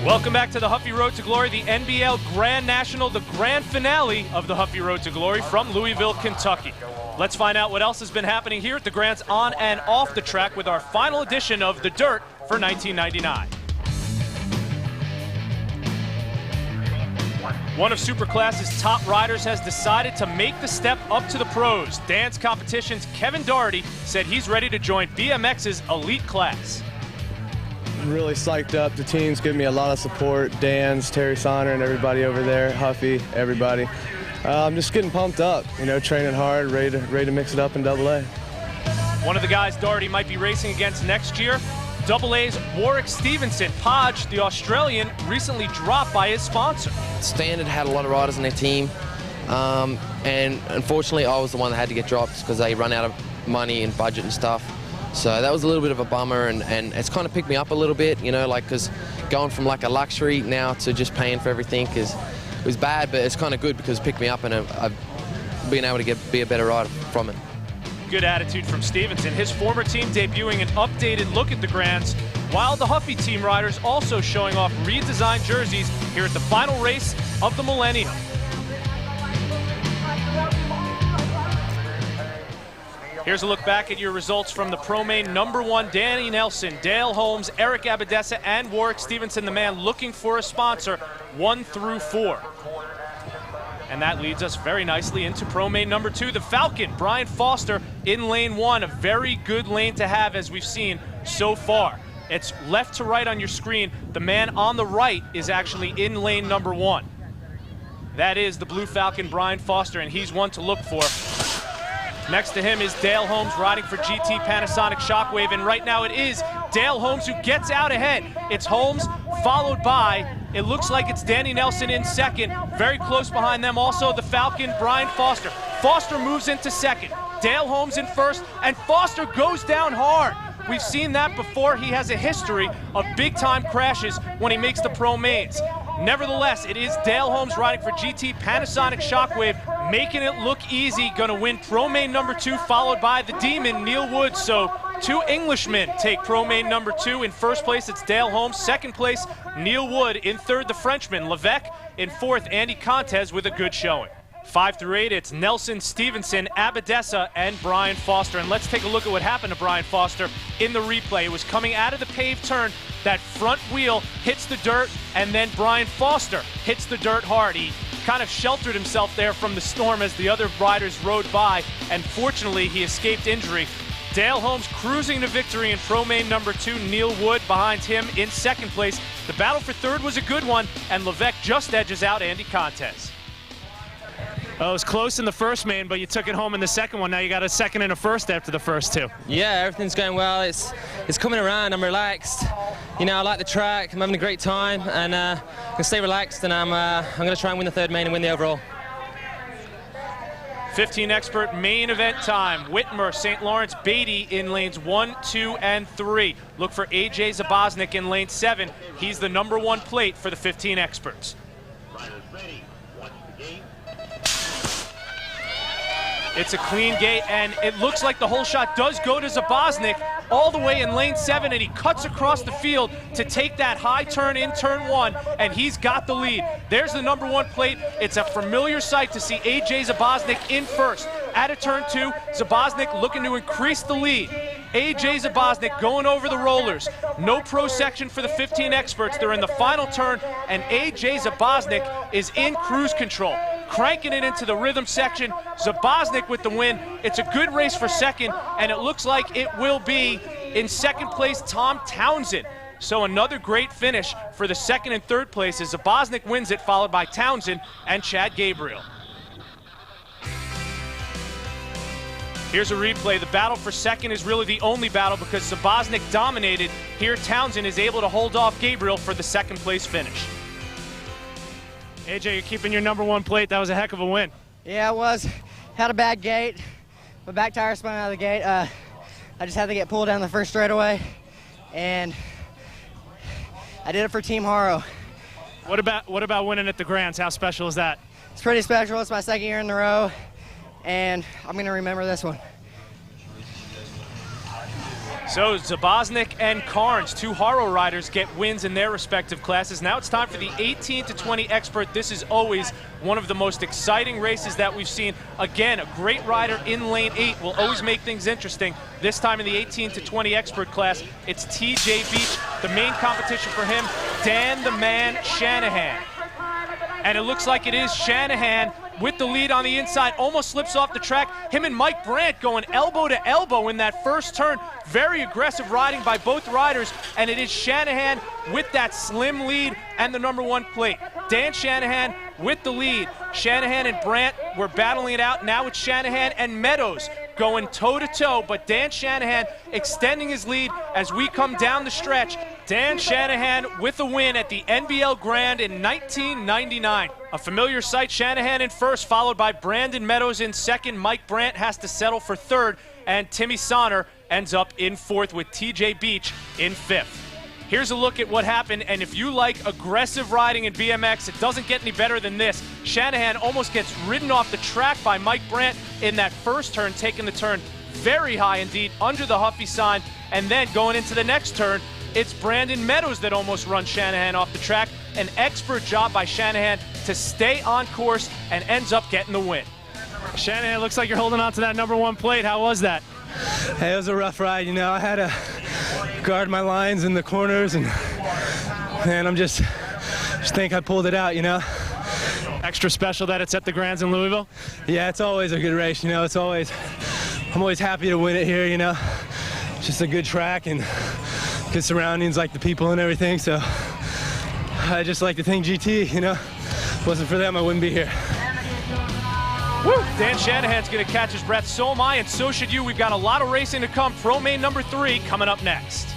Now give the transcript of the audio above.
Welcome back to the Huffy Road to Glory, the NBL Grand National, the grand finale of the Huffy Road to Glory from Louisville, Kentucky. Let's find out what else has been happening here at the Grands on and off the track with our final edition of The Dirt for 1999. One of Superclass's top riders has decided to make the step up to the pros. Dan's Competition's Kevin Doherty said he's ready to join BMX's elite class. Really psyched up. The team's giving me a lot of support. Dan's, Terry Sonner, and everybody over there, Huffy, everybody. I'm just getting pumped up, you know, training hard, ready to mix it up in AA. One of the guys Doherty might be racing against next year, AA's Warwick Stevenson. Hodge, the Australian, recently dropped by his sponsor. Standard had a lot of riders in their team, and unfortunately I was the one that had to get dropped because they run out of money and budget and stuff. So that was a little bit of a bummer, and it's kind of picked me up a little bit, you know, like, because going from like a luxury now to just paying for everything it was bad, but it's kind of good because it picked me up and I've been able to be a better rider from it. Good attitude from Stevenson. His former team debuting an updated look at the Grands, while the Huffy team riders also showing off redesigned jerseys here at the final race of the millennium. Here's a look back at your results from the Pro Main #1, Danny Nelson, Dale Holmes, Eric Abadessa, and Warwick Stevenson, the man looking for a sponsor, 1 through 4. And that leads us very nicely into Pro Main #2, the Falcon, Brian Foster in lane 1, a very good lane to have as we've seen so far. It's left to right on your screen. The man on the right is actually in lane #1. That is the Blue Falcon, Brian Foster, and he's one to look for. Next to him is Dale Holmes riding for GT Panasonic Shockwave, and right now it is Dale Holmes who gets out ahead. It's Holmes followed by, it looks like it's Danny Nelson in second. Very close behind them also the Falcon, Brian Foster. Foster moves into second. Dale Holmes in first, and Foster goes down hard. We've seen that before. He has a history of big-time crashes when he makes the Pro Mains. Nevertheless, it is Dale Holmes riding for GT Panasonic Shockwave, making it look easy, gonna win Pro Main #2, followed by the Demon, Neil Wood. So 2 Englishmen take Pro Main #2. In first place, it's Dale Holmes. Second place, Neil Wood. In third, the Frenchman, Levesque. In fourth, Andy Contes with a good showing. 5 through 8, it's Nelson, Stevenson, Abadessa, and Brian Foster. And let's take a look at what happened to Brian Foster in the replay. It was coming out of the paved turn. That front wheel hits the dirt, and then Brian Foster hits the dirt hard. He kind of sheltered himself there from the storm as the other riders rode by, and fortunately he escaped injury. Dale Holmes cruising to victory in Pro Main #2. Neil Wood behind him in second place. The battle for third was a good one, and Levesque just edges out Andy Contes. Well, it was close in the first main, but you took it home in the second one. Now you got a second and a first after the first 2. Yeah, everything's going well. It's coming around. I'm relaxed. You know, I like the track. I'm having a great time, and I'm gonna stay relaxed. And I'm gonna try and win the third main and win the overall. 15 expert main event time. Whitmer, St. Lawrence, Beatty in lanes 1, 2, and 3. Look for AJ Zaboznik in lane 7. He's the #1 plate for the 15 experts. It's a clean gate, and it looks like the whole shot does go to Zaboznik all the way in lane 7, and he cuts across the field to take that high turn in turn 1, and he's got the lead. There's the #1 plate. It's a familiar sight to see AJ Zaboznik in first. Out of turn 2, Zaboznik looking to increase the lead. AJ Zaboznik going over the rollers. No pro section for the 15 experts. They're in the final turn, and AJ Zaboznik is in cruise control, cranking it into the rhythm section. Zaboznik with the win. It's a good race for second, and it looks like it will be in second place Tom Townsend. So another great finish for the second and third places. Zaboznik wins it, followed by Townsend and Chad Gabriel. Here's a replay. The battle for second is really the only battle because Zaboznik dominated. Here Townsend is able to hold off Gabriel for the second place finish. AJ, you're keeping your #1 plate. That was a heck of a win. Yeah, it was. Had a bad gate. My back tire spun out of the gate. I just had to get pulled down the first straightaway, and I did it for Team Haro. What about winning at the Grands? How special is that? It's pretty special. It's my second year in a row, and I'm going to remember this one. So Zabosnik and Carnes, two Haro riders, get wins in their respective classes. Now it's time for the 18 to 20 expert. This is always one of the most exciting races that we've seen. Again, a great rider in lane 8 will always make things interesting. This time in the 18 to 20 expert class, it's TJ Beach. The main competition for him, Dan the Man Shanahan. And it looks like it is Shanahan with the lead on the inside, almost slips off the track. Him and Mike Brandt going elbow to elbow in that first turn. Very aggressive riding by both riders, and it is Shanahan with that slim lead and the #1 plate. Dan Shanahan with the lead. Shanahan and Brandt were battling it out. Now it's Shanahan and Meadows going toe-to-toe, but Dan Shanahan extending his lead as we come down the stretch. Dan Shanahan with a win at the NBL Grand in 1999. A familiar sight, Shanahan in first, followed by Brandon Meadows in second. Mike Brandt has to settle for third, and Timmy Sonner ends up in fourth with TJ Beach in fifth. Here's a look at what happened, and if you like aggressive riding in BMX, it doesn't get any better than this. Shanahan almost gets ridden off the track by Mike Brandt in that first turn, taking the turn very high indeed, under the Huffy sign, and then going into the next turn, it's Brandon Meadows that almost runs Shanahan off the track. An expert job by Shanahan to stay on course and ends up getting the win. Shanahan, looks like you're holding on to that #1 plate. How was that? Hey, it was a rough ride, you know. I had to guard my lines in the corners, and man, I'm just think I pulled it out, you know. Extra special that it's at the Grands in Louisville? Yeah, it's always a good race, you know. I'm always happy to win it here, you know. It's just a good track and good surroundings, like the people and everything, so I just like to thank GT, you know. If it wasn't for them, I wouldn't be here. Woo! Dan Shanahan's going to catch his breath. So am I, and so should you. We've got a lot of racing to come. Pro Main #3 coming up next.